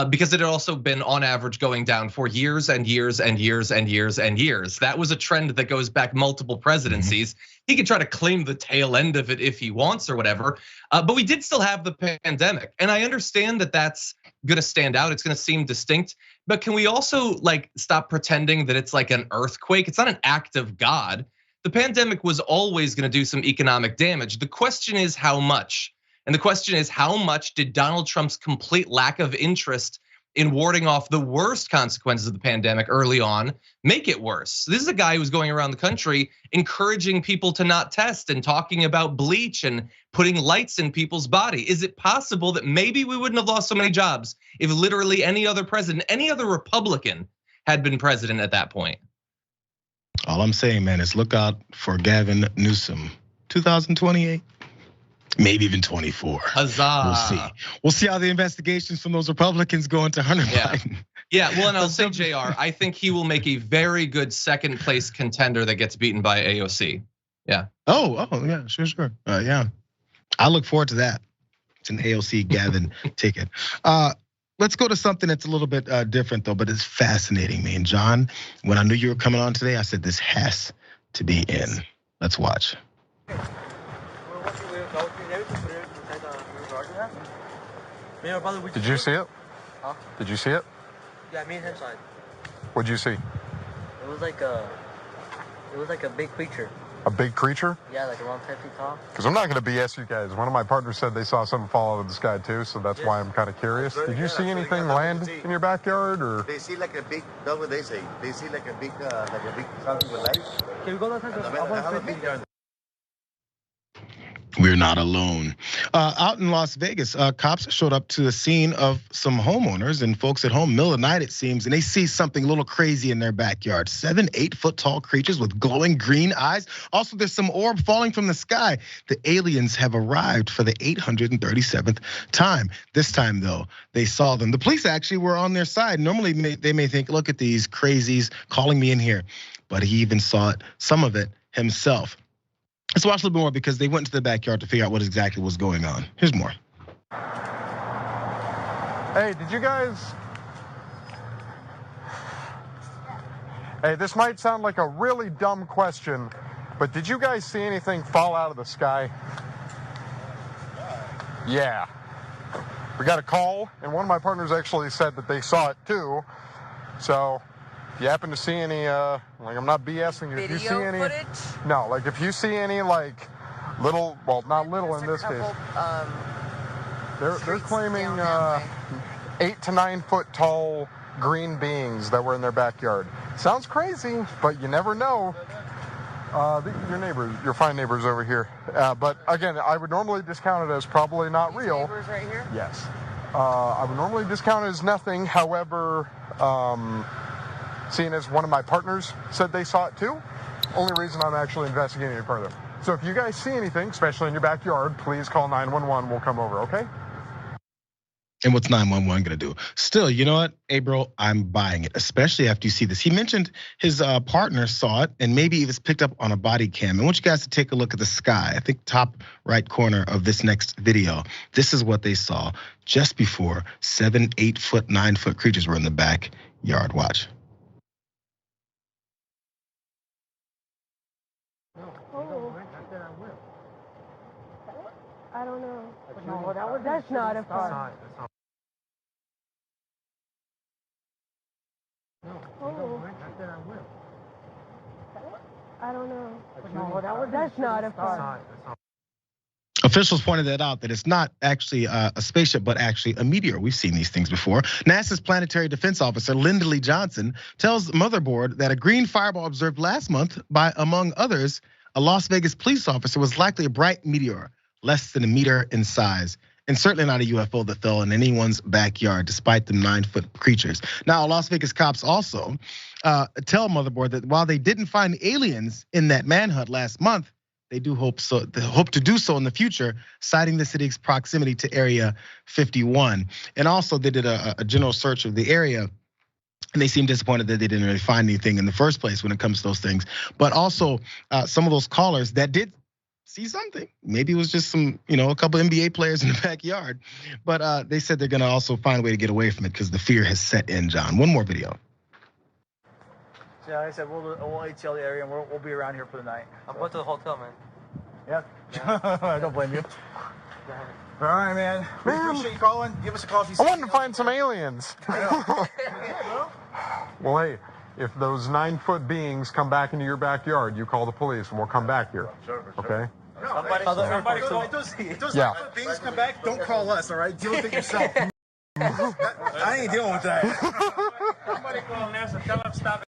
Because it had also been on average going down for years and years and years and years and years. That was a trend that goes back multiple presidencies. He can try to claim the tail end of it if he wants or whatever, but we did still have the pandemic. And I understand that that's gonna stand out, it's gonna seem distinct, but can we also stop pretending that it's like an earthquake? It's not an act of God. The pandemic was always gonna do some economic damage. The question is how much? And the question is, how much did Donald Trump's complete lack of interest in warding off the worst consequences of the pandemic early on make it worse? This is a guy who's going around the country encouraging people to not test and talking about bleach and putting lights in people's body. Is it possible that maybe we wouldn't have lost so many jobs if literally any other president, any other Republican had been president at that point? All I'm saying, man, is look out for Gavin Newsom, 2028. Maybe even 24. Huzzah. We'll see. We'll see how the investigations from those Republicans go into Hunter Biden. Yeah, well, and I'll say, JR, I think he will make a very good second place contender that gets beaten by AOC. Yeah. Oh, yeah, sure. Yeah, I look forward to that. It's an AOC Gavin ticket. Let's go to something that's a little bit different though, but it's fascinating me. And John, when I knew you were coming on today, I said this has to be in. Let's watch. Yeah, brother, Did you see it? Huh? Did you see it? Yeah, me and him saw it. What'd you see? It was like a big creature. A big creature? Yeah, like around 10 feet tall. Because I'm not going to BS you guys. One of my partners said they saw something fall out of the sky too, so that's why I'm kind of curious. Did you see anything land in your backyard, or? They see like a big, that's what they say. They see like a big something with lights. Can we go outside? We're not alone. Out in Las Vegas, cops showed up to the scene of some homeowners and folks at home, middle of the night it seems, and they see something a little crazy in their backyard. 7, 8 foot tall creatures with glowing green eyes. Also, there's some orb falling from the sky. The aliens have arrived for the 837th time. This time, though, they saw them. The police actually were on their side. Normally, they may think, look at these crazies calling me in here. But he even saw it, some of it himself. Let's watch a little bit more because they went into the backyard to figure out what exactly was going on. Here's more. Hey, did you guys? Hey, this might sound like a really dumb question, but did you guys see anything fall out of the sky? Yeah. We got a call, and one of my partners actually said that they saw it too. So, if you happen to see any, like I'm not BSing you. If you see any, footage? no, like if you see any like little, well, not little in this case. They're claiming 8 to 9 foot tall green beings that were in their backyard. Sounds crazy, but you never know. Your neighbors, your fine neighbors over here. But again, I would normally discount it as probably not real. Neighbors right here? Yes. I would normally discount it as nothing. However, seeing as one of my partners said they saw it too, only reason I'm actually investigating it further. So if you guys see anything, especially in your backyard, please call 911. We'll come over, okay? And what's 911 gonna do? Still, you know what, April, I'm buying it, especially after you see this. He mentioned his partner saw it, and maybe it was picked up on a body cam. I want you guys to take a look at the sky. I think top right corner of this next video. This is what they saw just before 7, 8 foot, 9 foot creatures were in the backyard. Watch. I don't know. No, that's not a fun. Oh. I don't know. No, that's not a fun. Officials pointed that out, that it's not actually a spaceship, but actually a meteor. We've seen these things before. NASA's planetary defense officer, Lindley Johnson, tells Motherboard that a green fireball observed last month by, among others, a Las Vegas police officer was likely a bright meteor, less than a meter in size, and certainly not a UFO that fell in anyone's backyard, despite the 9 foot creatures. Now, Las Vegas cops also tell Motherboard that while they didn't find aliens in that manhunt last month, they do hope to do so in the future, citing the city's proximity to Area 51. And also, they did a general search of the area, and they seemed disappointed that they didn't really find anything in the first place when it comes to those things. But also, some of those callers that did see something, maybe it was just some, a couple NBA players in the backyard. But they said they're gonna also find a way to get away from it because the fear has set in, John. One more video. Yeah, like I said, we'll ATL the area and we'll be around here for the night. I'm going to the hotel, man. Yeah. I don't blame you. All right, man. We appreciate you calling. Give us a call if you see I wanted to find some aliens. Well, hey, if those 9 foot beings come back into your backyard, you call the police and we'll come back here. Sure. Okay? If those 9 foot beings come back, don't call us, all right? Deal with it yourself. I ain't dealing with that. Somebody call NASA. Tell them stop it.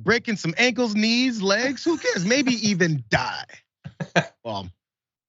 breaking some ankles, knees, legs. Who cares? Maybe even die. Well,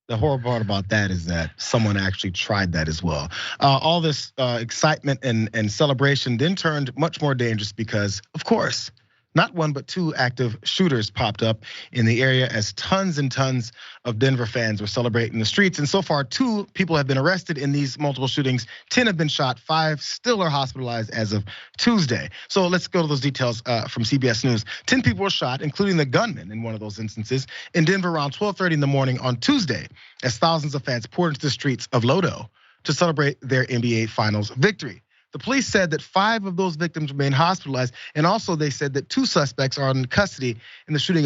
the horrible part about that is that someone actually tried that as well. All this excitement and celebration then turned much more dangerous because, of course, not one but two active shooters popped up in the area as tons and tons of Denver fans were celebrating the streets. And so far, 2 people have been arrested in these multiple shootings. 10 have been shot, 5 still are hospitalized as of Tuesday. So let's go to those details from CBS News. 10 people were shot, including the gunman in one of those instances, in Denver around 12:30 in the morning on Tuesday, as thousands of fans poured into the streets of Lodo to celebrate their NBA Finals victory. The police said that 5 of those victims remain hospitalized, and also they said that 2 suspects are in custody in the shooting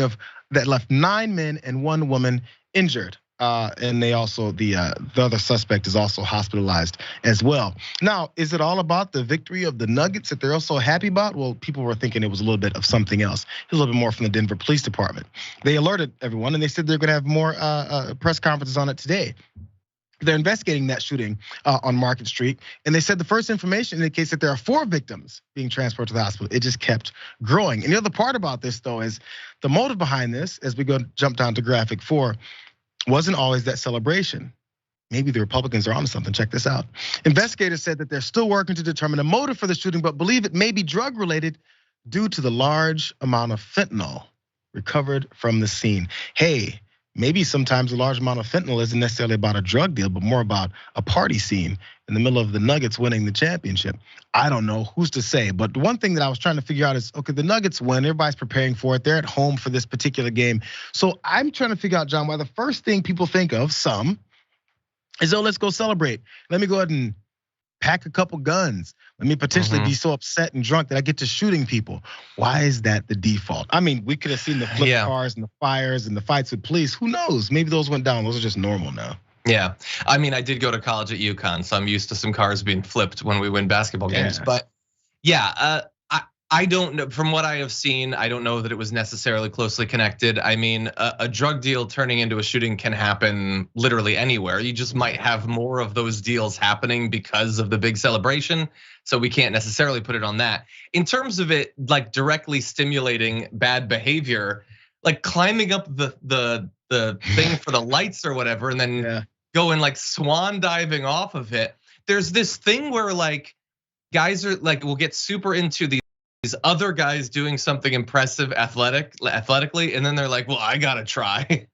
that left 9 men and 1 woman injured. And they also the other suspect is also hospitalized as well. Now, is it all about the victory of the Nuggets that they're also happy about? Well, people were thinking it was a little bit of something else. Here's a little bit more from the Denver Police Department. They alerted everyone, and they said they're going to have more press conferences on it today. They're investigating that shooting on Market Street, and they said the first information indicates that there are 4 victims being transported to the hospital. It just kept growing. And the other part about this, though, is the motive behind this, as we jump down to graphic 4, wasn't always that celebration. Maybe the Republicans are onto something. Check this out. Investigators said that they're still working to determine a motive for the shooting, but believe it may be drug-related due to the large amount of fentanyl recovered from the scene. Hey, maybe sometimes a large amount of fentanyl isn't necessarily about a drug deal, but more about a party scene in the middle of the Nuggets winning the championship. I don't know, who's to say? But the one thing that I was trying to figure out is, okay, the Nuggets win, everybody's preparing for it. They're at home for this particular game. So I'm trying to figure out, John, why the first thing people think of, some, is, oh, let's go celebrate. Let me go ahead and pack a couple guns. Let me potentially be so upset and drunk that I get to shooting people. Why is that the default? I mean, we could have seen the flip cars and the fires and the fights with police. Who knows? Maybe those went down. Those are just normal now. Yeah, I mean, I did go to college at UConn, so I'm used to some cars being flipped when we win basketball games. But yeah, I don't know. From what I have seen, I don't know that it was necessarily closely connected. I mean, a drug deal turning into a shooting can happen literally anywhere. You just might have more of those deals happening because of the big celebration. So we can't necessarily put it on that. In terms of it, like directly stimulating bad behavior, like climbing up the thing for the lights or whatever, and then going like swan diving off of it. There's this thing where like guys are like, will get super into these other guys doing something impressive athletically, and then they're like, well, I gotta try.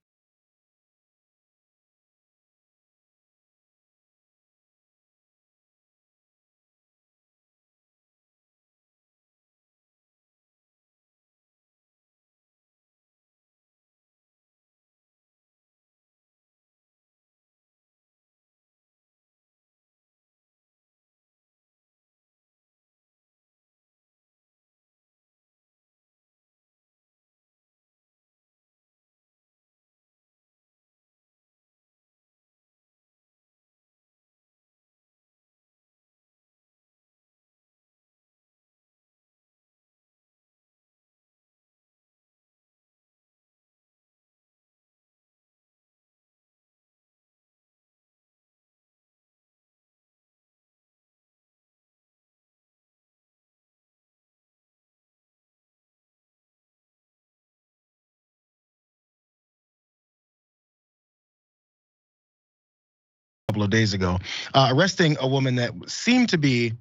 Couple of days ago, arresting a woman that seemed to be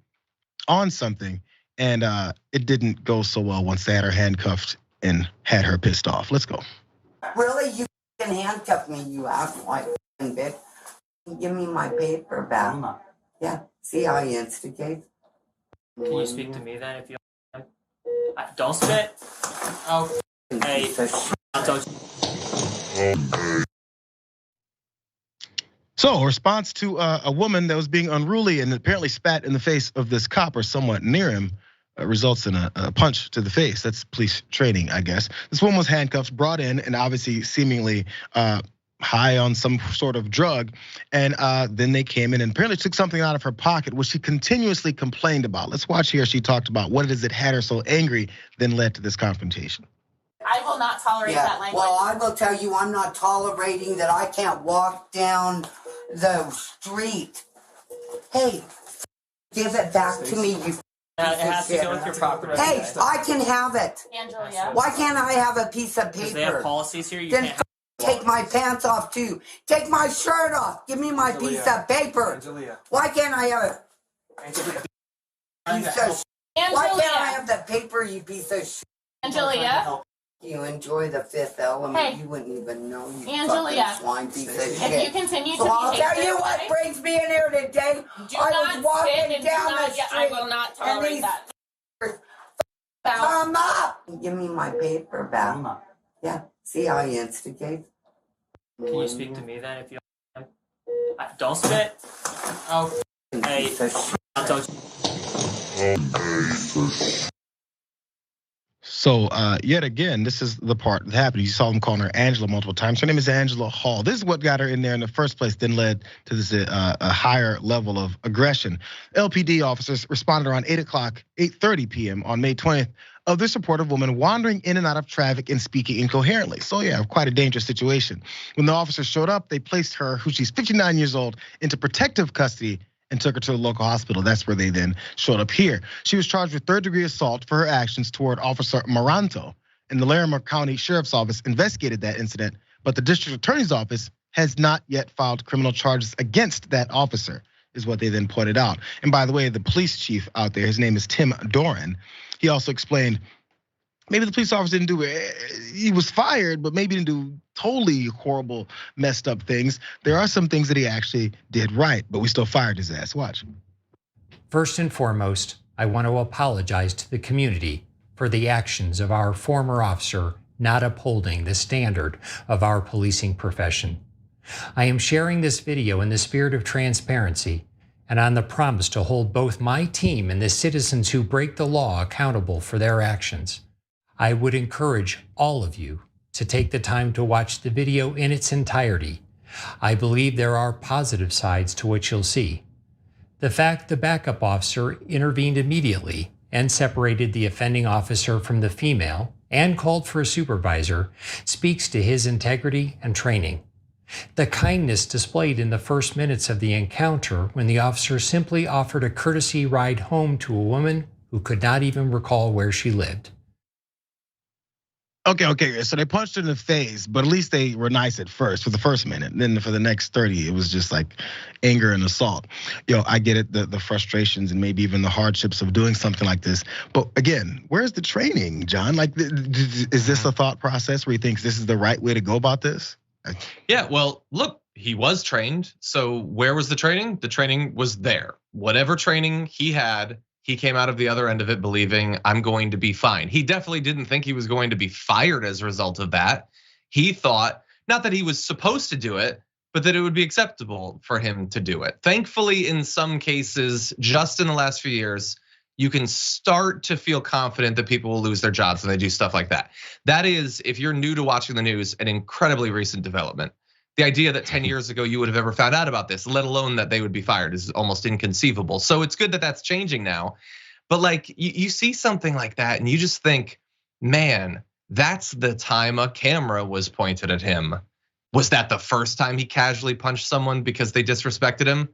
on something, and it didn't go so well once they had her handcuffed and had her pissed off. Let's go. Really, you can handcuff me, you ass like bitch. Give me my paper back. Yeah, see how you instigate. Can you speak to me then if you don't spit? Oh, hey, So, a response to a woman that was being unruly and apparently spat in the face of this cop or somewhat near him results in a punch to the face. That's police training, I guess. This woman was handcuffed, brought in, and obviously seemingly high on some sort of drug. And then they came in and apparently took something out of her pocket, which she continuously complained about. Let's watch here. She talked about what it is that had her so angry, then led to this confrontation. I will not tolerate that language. Well, I will tell you, I'm not tolerating that I can't walk down the street. Hey, give it back to me, you It has to go with your property. Hey, I can have it. Angela, yeah. Why can't I have a piece of paper? They have policies here. You Then can't. take my pants off too. Take my shirt off. Give me my piece of paper. Why can't I have it? Piece of shit. Why can't I have the paper, you piece of shit? Angelia. You enjoy the Fifth Element. Hey. You wouldn't even know, you Angelia. fucking swine piece of shit. If you continue to So I'll behave tell you this what way, brings me in here today. do I not was walking spit and do down not the get. street. I will not tolerate that. Come up! Give me my paper back. Yeah, see, I instigate. Can you speak to me then if you don't spit? Oh, hey, don't. So yet again, this is the part that happened. You saw them calling her Angela multiple times. Her name is Angela Hall. This is what got her in there in the first place, then led to this a higher level of aggression. LPD officers responded around 8:30 p.m. on May 20th of this report of woman wandering in and out of traffic and speaking incoherently. So yeah, quite a dangerous situation. When the officers showed up, they placed her, who she's 59 years old, into protective custody and took her to the local hospital. That's where they then showed up here. She was charged with third-degree assault for her actions toward Officer Maranto. And the Larimer County Sheriff's Office investigated that incident, but the district attorney's office has not yet filed criminal charges against that officer, is what they then pointed out. And by the way, the police chief out there, his name is Tim Doran. He also explained maybe the police officer didn't do it. He was fired, but maybe didn't do totally horrible, messed up things. There are some things that he actually did right, but we still fired his ass. Watch. First and foremost, I want to apologize to the community for the actions of our former officer not upholding the standard of our policing profession. I am sharing this video in the spirit of transparency and on the promise to hold both my team and the citizens who break the law accountable for their actions. I would encourage all of you to take the time to watch the video in its entirety. I believe there are positive sides to what you'll see. The fact the backup officer intervened immediately and separated the offending officer from the female and called for a supervisor speaks to his integrity and training. The kindness displayed in the first minutes of the encounter when the officer simply offered a courtesy ride home to a woman who could not even recall where she lived. Okay, so they punched her in the face, but at least they were nice at first for the first minute. And then for the next 30, it was just like anger and assault. I get it, the frustrations and maybe even the hardships of doing something like this. But again, where's the training, John? Like, is this a thought process where he thinks this is the right way to go about this? Yeah, well, look, he was trained. So where was the training? The training was there. Whatever training he had, he came out of the other end of it believing I'm going to be fine. He definitely didn't think he was going to be fired as a result of that. He thought, not that he was supposed to do it, but that it would be acceptable for him to do it. Thankfully, in some cases, just in the last few years, you can start to feel confident that people will lose their jobs when they do stuff like that. That is, if you're new to watching the news, an incredibly recent development. The idea that 10 years ago you would have ever found out about this, let alone that they would be fired, is almost inconceivable. So it's good that that's changing now. But like you see something like that and you just think, man, that's the time a camera was pointed at him. Was that the first time he casually punched someone because they disrespected him?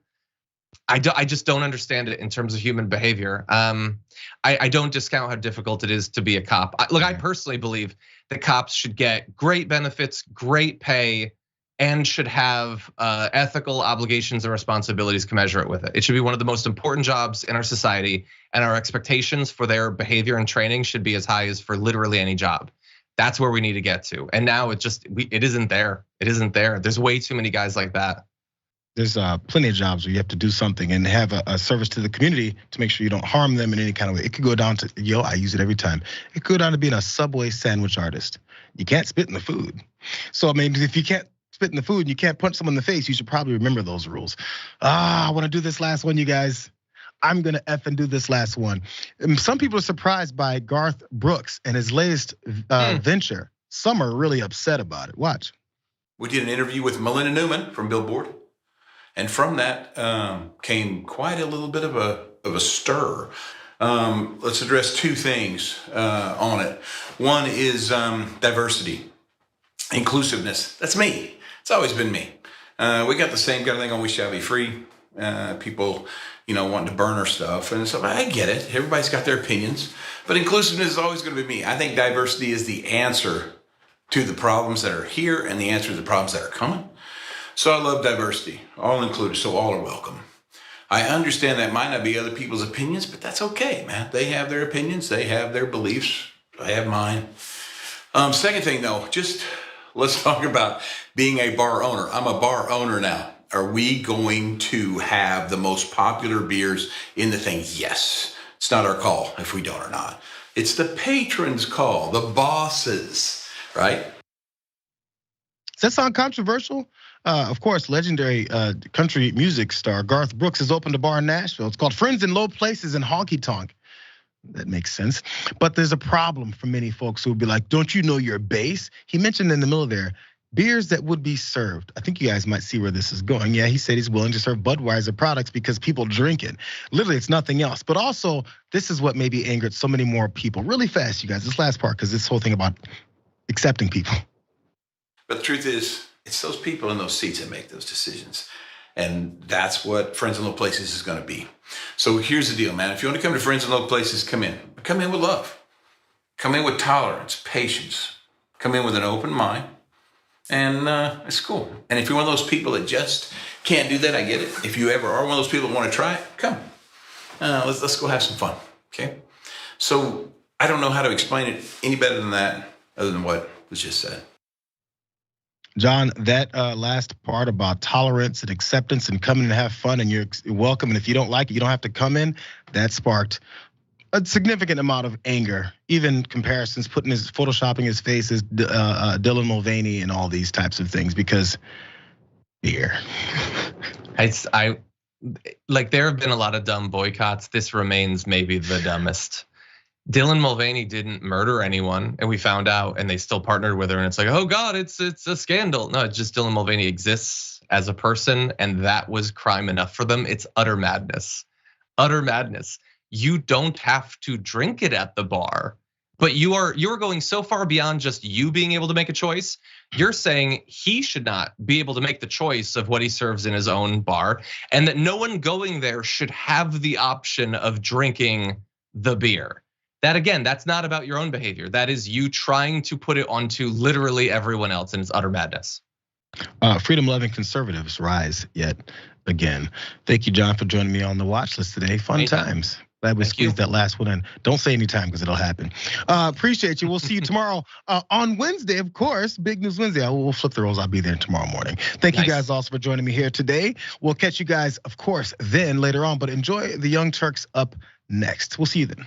I just don't understand it in terms of human behavior. I don't discount how difficult it is to be a cop. Look, I personally believe that cops should get great benefits, great pay, and should have ethical obligations and responsibilities commensurate with it. It should be one of the most important jobs in our society, and our expectations for their behavior and training should be as high as for literally any job. That's where we need to get to. And now it isn't there. It isn't there. There's way too many guys like that. There's plenty of jobs where you have to do something and have a service to the community to make sure you don't harm them in any kind of way. It could go down to, I use it every time. It could go down to being a Subway sandwich artist. You can't spit in the food. So I mean, if you can't spit in the food and you can't punch someone in the face, you should probably remember those rules. I wanna do this last one, you guys. I'm gonna effing do this last one. Some people are surprised by Garth Brooks and his latest venture. Some are really upset about it. Watch. We did an interview with Melinda Newman from Billboard. And from that came quite a little bit of a stir. Let's address two things on it. One is diversity, inclusiveness. That's me. It's always been me. We got the same kind of thing on We Shall Be Free. People, wanting to burn our stuff. And so I get it. Everybody's got their opinions. But inclusiveness is always going to be me. I think diversity is the answer to the problems that are here and the answer to the problems that are coming. So I love diversity, all included, so all are welcome. I understand that might not be other people's opinions, but that's okay, man. They have their opinions, they have their beliefs, I have mine. Second thing though, let's talk about being a bar owner. I'm a bar owner now. Are we going to have the most popular beers in the thing? Yes. It's not our call if we don't or not. It's the patrons' call, the bosses, right? Does that sound controversial? Of course, legendary country music star Garth Brooks has opened a bar in Nashville. It's called Friends in Low Places in Honky Tonk. That makes sense. But there's a problem for many folks who would be like, don't you know your base? He mentioned in the middle there, beers that would be served. I think you guys might see where this is going. Yeah, he said he's willing to serve Budweiser products because people drink it. Literally, it's nothing else. But also, this is what maybe angered so many more people. Really fast, you guys, this last part, because this whole thing about accepting people. But the truth is, it's those people in those seats that make those decisions. And that's what Friends in Low Places is going to be. So here's the deal, man. If you want to come to Friends in Low Places, come in. Come in with love. Come in with tolerance, patience. Come in with an open mind. And it's cool. And if you're one of those people that just can't do that, I get it. If you ever are one of those people that want to try it, come. Let's go have some fun, okay? So I don't know how to explain it any better than that, other than what was just said. John, that last part about tolerance and acceptance and coming and have fun and you're welcome. And if you don't like it, you don't have to come in. That sparked a significant amount of anger, even comparisons, photoshopping his face as Dylan Mulvaney and all these types of things because beer. I like there have been a lot of dumb boycotts. This remains maybe the dumbest. Dylan Mulvaney didn't murder anyone, and we found out, and they still partnered with her. And it's like, oh God, it's a scandal. No, it's just Dylan Mulvaney exists as a person, and that was crime enough for them. It's utter madness, utter madness. You don't have to drink it at the bar, but you are going so far beyond just you being able to make a choice. You're saying he should not be able to make the choice of what he serves in his own bar, and that no one going there should have the option of drinking the beer. That again, that's not about your own behavior. That is you trying to put it onto literally everyone else, and it's utter madness. Freedom-loving conservatives rise yet again. Thank you, John, for joining me on the watch list today. Fun times. Glad we squeezed that last one in. Don't say any time because it'll happen. Appreciate you. We'll see you tomorrow on Wednesday, of course. Big News Wednesday. We'll flip the roles. I'll be there tomorrow morning. Thank you guys also for joining me here today. We'll catch you guys, of course, then later on. But enjoy the Young Turks up next. We'll see you then.